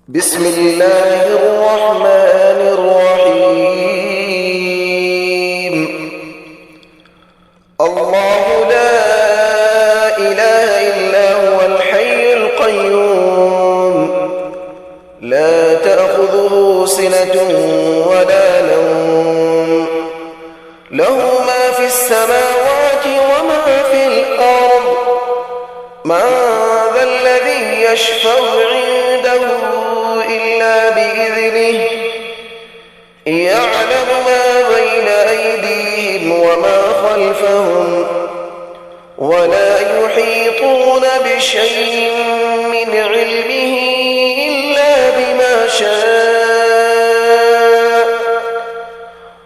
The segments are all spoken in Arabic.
بسم الله الرحمن الرحيم. الله لا إله إلا هو الحي القيوم، لا تأخذه سنة ولا نوم، له ما في السماوات وما في الأرض. من ذا الذي يشفع عنده إلا بإذنه، يعلم ما بين أيديهم وما خلفهم، ولا يحيطون بشيء من علمه إلا بما شاء.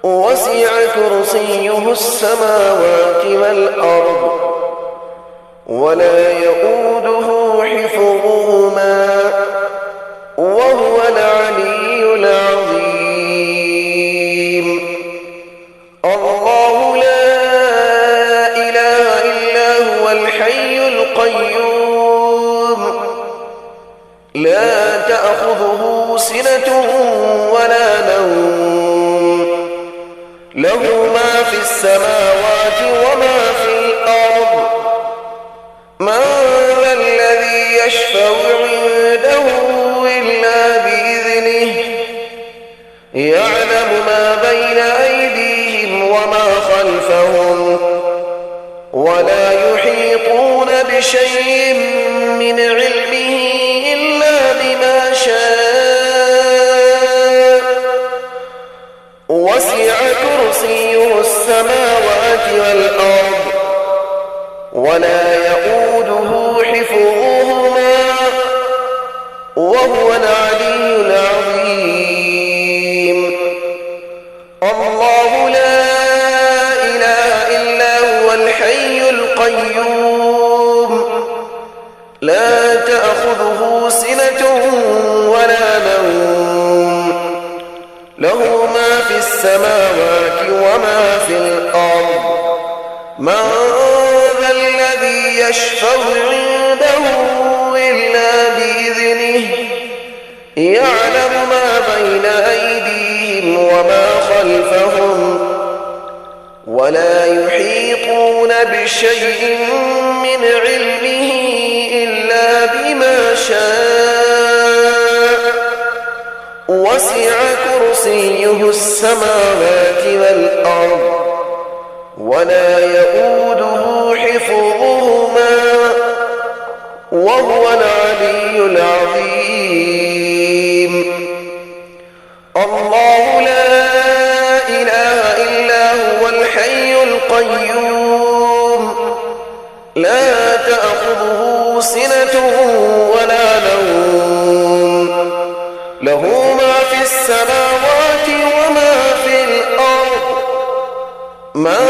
وسع كرسيه السماوات والأرض، ولا يؤوده حفظهما، وهو العلي العظيم. الله لا إله إلا هو الحي القيوم، لا تأخذه سنة ولا نوم، له ما في السماوات وما في الأرض. من ذا الذي يشفع عنده إلا بإذنه، يعلم ما بين أيديهم وما خلفهم، ولا يحيطون بشيء من علمه إلا بما شاء. وسع كرسيه السماوات والأرض، ولا يؤوده حفظهما، وهو العلي العظيم. الله لا إله إلا هو الحي القيوم، لا تأخذه سنة ولا نوم، له ما في السماوات وما في الأرض. من ذا الذي يشفع عنده إلا بإذنه، يعلم ما بين أيديهم وما خلفهم، ولا يحيطون بشيء من علمه إلا بما شاء. وسع كرسيه السماوات والأرض، ولا يؤوده حفظهما، وهو العلي العظيم. الله لا إله إلا هو الحي القيوم، لا تأخذه سنة ولا نوم، له ما في السماوات وما في الأرض. من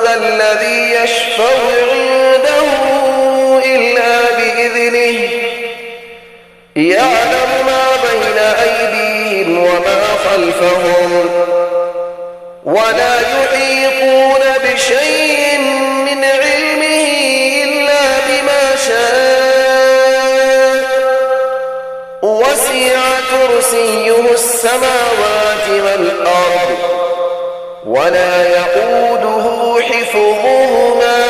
ذا الذي يشفع عنده إلا بإذنه، يعلم ما بين أيديهم وما خلفهم، ولا يحيطون بشيء من علمه إلا بما شاء. وسع كرسيه السماوات والأرض، ولا يؤوده حفظهما،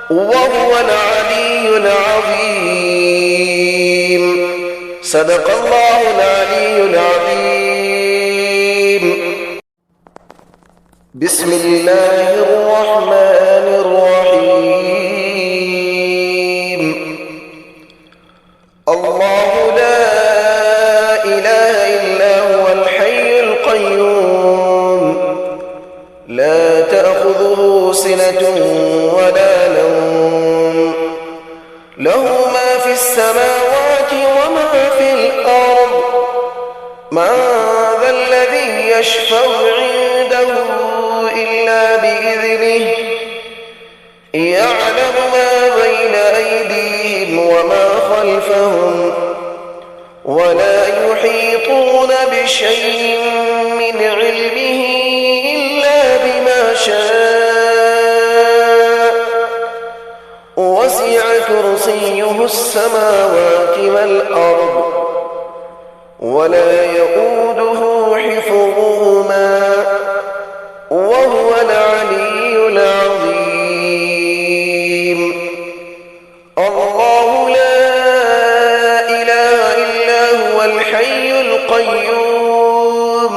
وهو العلي العظيم. صدق الله العلي العظيم. بسم الله الرحمن الرحيم. الله لا إله إلا هو الحي القيوم، لا تأخذه سنة ولا نوم، له ما في السماوات وما في الأرض. من ذا الذي يشفع عنده إلا بإذنه، يعلم ما بين أيديهم وما خلفهم، ولا يحيطون بشيء من علمه إلا بما شاء. وسع كرسيه السماوات والأرض، ولا يؤوده حفظهما وهو العلي العظيم. الله لا إله إلا هو الحي القيوم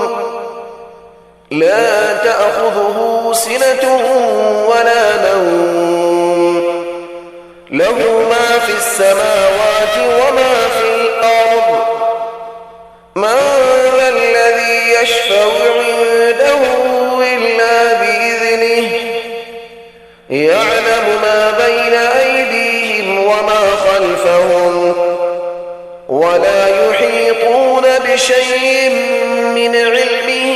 لا تأخذه سنة ولا نوم له ما في السماوات وما في الأرض من ذا الذي يشفع عنده إلا بإذنه يعلم ما بين أيديهم وما خلفهم ولا يحيطون بشيء من علمه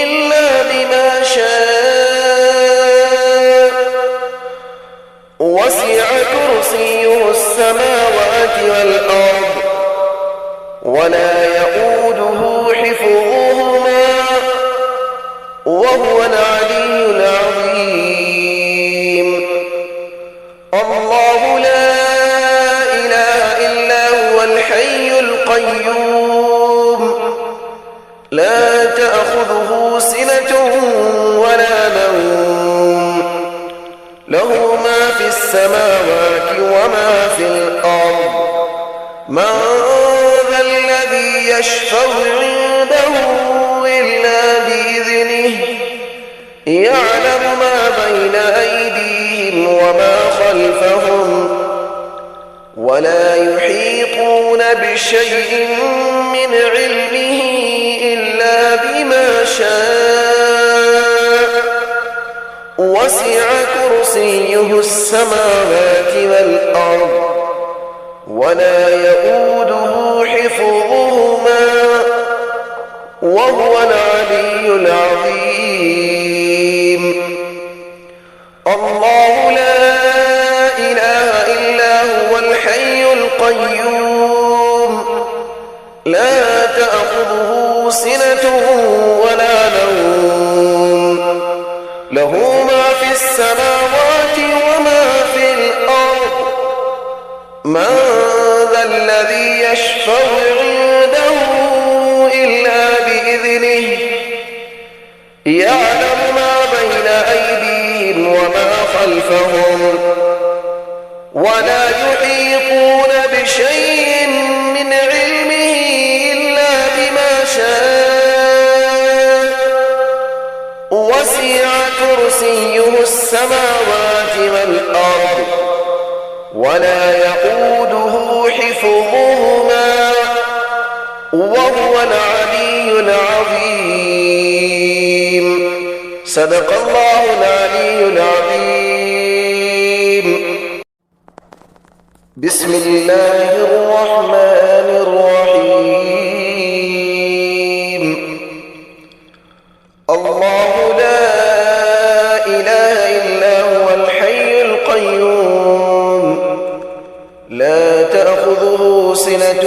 إلا بما شاء وسع كرسيه السماوات والأرض ولا يؤوده حفظهما وهو العلي العظيم. الله لا إله إلا هو الحي القيوم لا تأخذه سنة ولا نوم له ما في السماوات وما في الأرض من ذا الذي يشفع عنده إلا بإذنه يعلم ما بين أيديهم وما خلفهم ولا يحيطون بشيء من علمه إلا بما شاء وسع كرسيه السماوات والأرض ولا يؤوده حفظهما وهو العلي العظيم. الله لا إله إلا هو الحي القيوم لا تأخذه سنة ولا نوم له ما في السماوات وما في الأرض من ذا الذي يشفع عنده إلا بإذنه يعلم ما بين أيديهم وما خلفهم ولا يحيطون بشيء من علمه إلا بما شاء وسع كرسيه السماوات والأرض ولا يؤوده حفظهما وهو العلي العظيم. صدق الله العلي العظيم. بسم الله الرحمن الرحيم. الله لا إله إلا هو الحي القيوم لا تأخذه سنة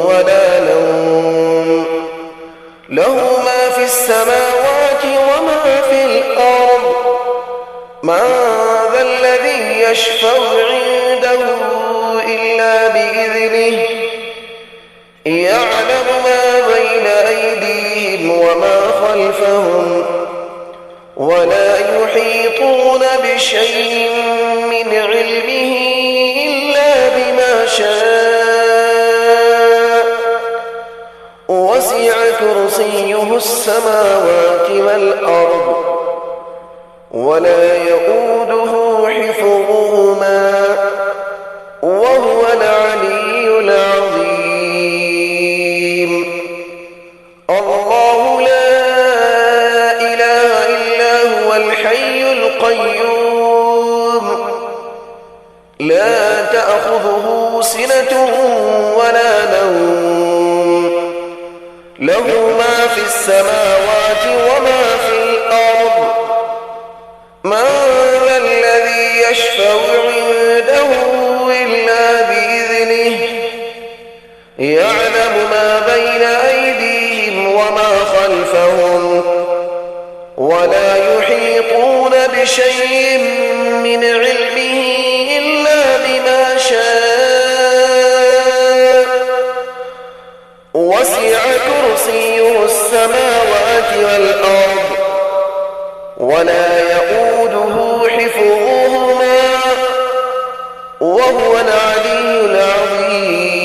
ولا نوم له ما في السماوات وما في الأرض من ذا الذي يشفع عنده إلا بإذنه يعلم ما بين أيديهم وما خلفهم ولا يحيطون بشيء من علمه إلا بما شاء وسع كرسيه السماوات والأرض ولا يؤوده حفظهما وهو العلي العظيم. الله لا إله إلا هو الحي القيوم لا تأخذه سنة ولا نوم له ما في السماوات وما في الأرض من ذا الذي يشفع عنده إلا بإذنه يعلم ما بين أيديهم وما خلفهم ولا يحيطون بشيء من علمه إلا بما شاء وسع السماوات والأرض ولا يؤوده حفظهما وهو العلي العظيم.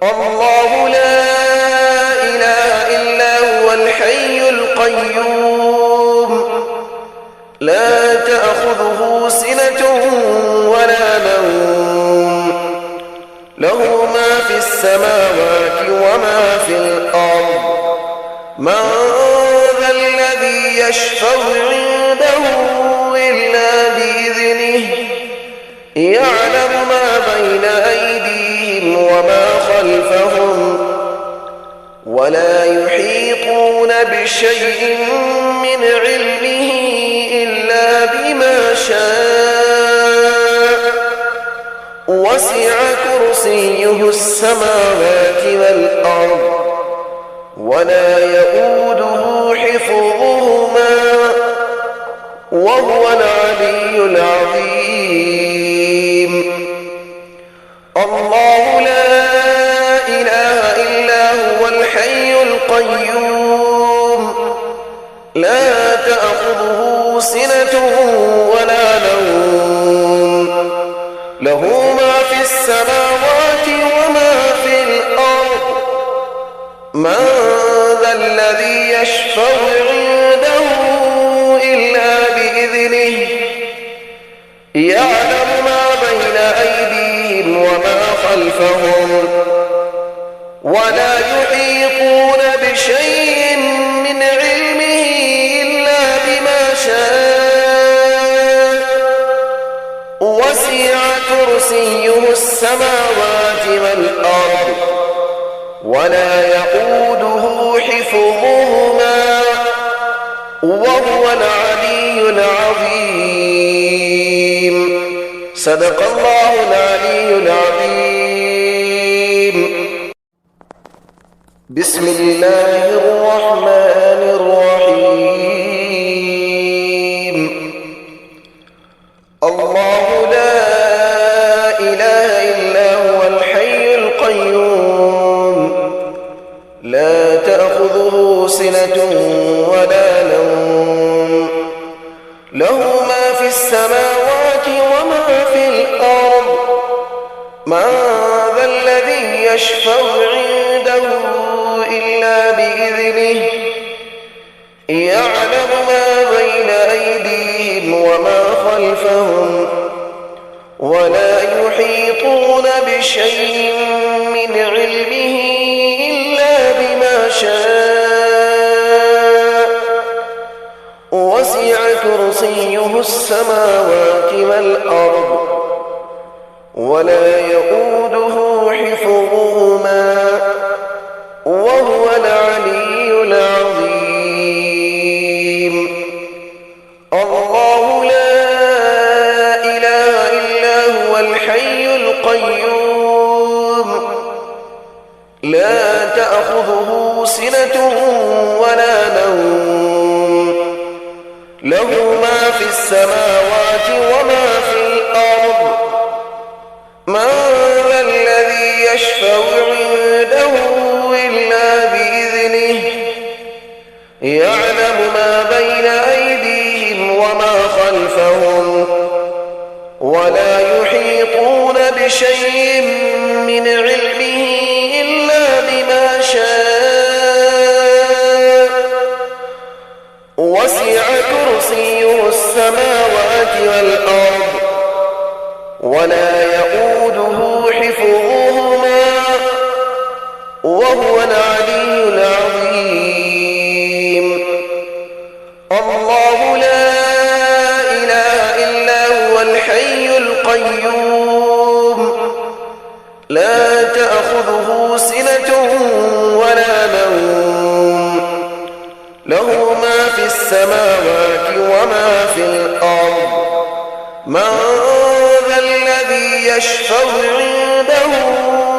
الله لا إله إلا هو الحي القيوم لا تأخذه سنة ولا نوم له ما في السماوات وما في الأرض. من ذا الذي يشفع عنده إلا بإذنه يعلم ما بين أيديهم وما خلفهم ولا يحيطون بشيء من علمه إلا بما شاء وسع كرسيه السماوات والأرض ولا يؤوده حفظهما وهو العلي العظيم. الله لا إله إلا هو الحي القيوم لا تأخذه سنة ولا نوم له ما في السماوات وما في الأرض. من ذا الذي يشفع عنده إلا بإذنه يعلم ما بين أيديهم وما خلفهم ولا يحيطون بشيء من علمه إلا بما شاء وسع كرسيه السماوات والأرض ولا يؤوده حفظهما وهو العلي العظيم. صدق الله العلي العظيم. بسم الله الرحمن الرحيم. الله لا إله إلا هو الحي القيوم لا تأخذه سنة ولا نوم له ما في السماوات وما في الأرض. من ذا الذي يشفع عنده إلا بإذنه يعلم ما بين أيديهم وما خلفهم ولا يحيطون بشيء من علمه إلا بما شاء وسع كرسيه السماوات والأرض ولا يؤوده حفظهما وهو العلي العظيم. الله لا إله إلا هو الحي القيوم لا تأخذه سنة ولا نوم له ما في السماوات وما في الأرض. من ذا الذي يشفع عنده إلا بإذنه يعلم ما بين أيديهم وما خلفهم ولا يحيطون بشيء من علمه إلا بما شاء وسع كرسيه السماوات والأرض ولا يؤوده حفظهما وهو العلي العظيم. الله لا إله إلا هو الحي القيوم لا تأخذه سنة ولا نوم له ما في السماوات وما في الأرض. من ذا الذي يشفع عنده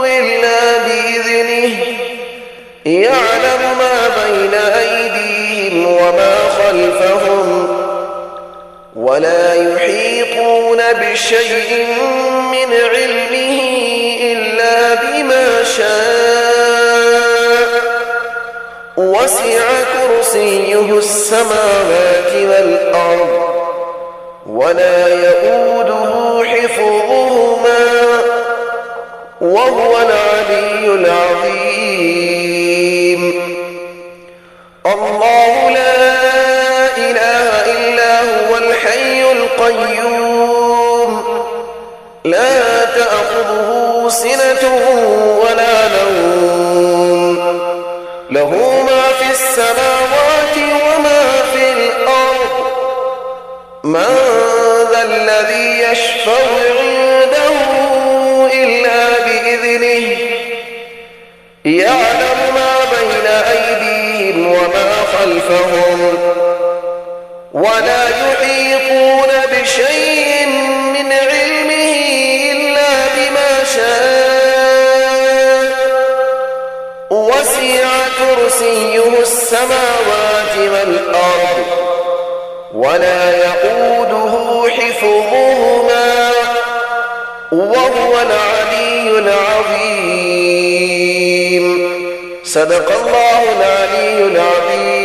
إلا بإذنه يعلم ما بين أيديهم وما خلفهم ولا يحيطون بشيء من علمه إلا بما شاء كرسيه السماوات والأرض ولا يؤوده حفظهما وهو العلي العظيم. الله لا إله إلا هو الحي القيوم لا تأخذه سنة ولا نوم له ما في السماوات وما في الأرض من ذا الذي يشفع عنده إلا بإذنه يعلم ما بين أيديهم وما خلفهم ولا يحيطون بشيء من علمه إلا بما شاء وسع كرسيه السماوات والأرض ولا يؤوده حفظهما وهو العلي العظيم. صدق الله العلي العظيم.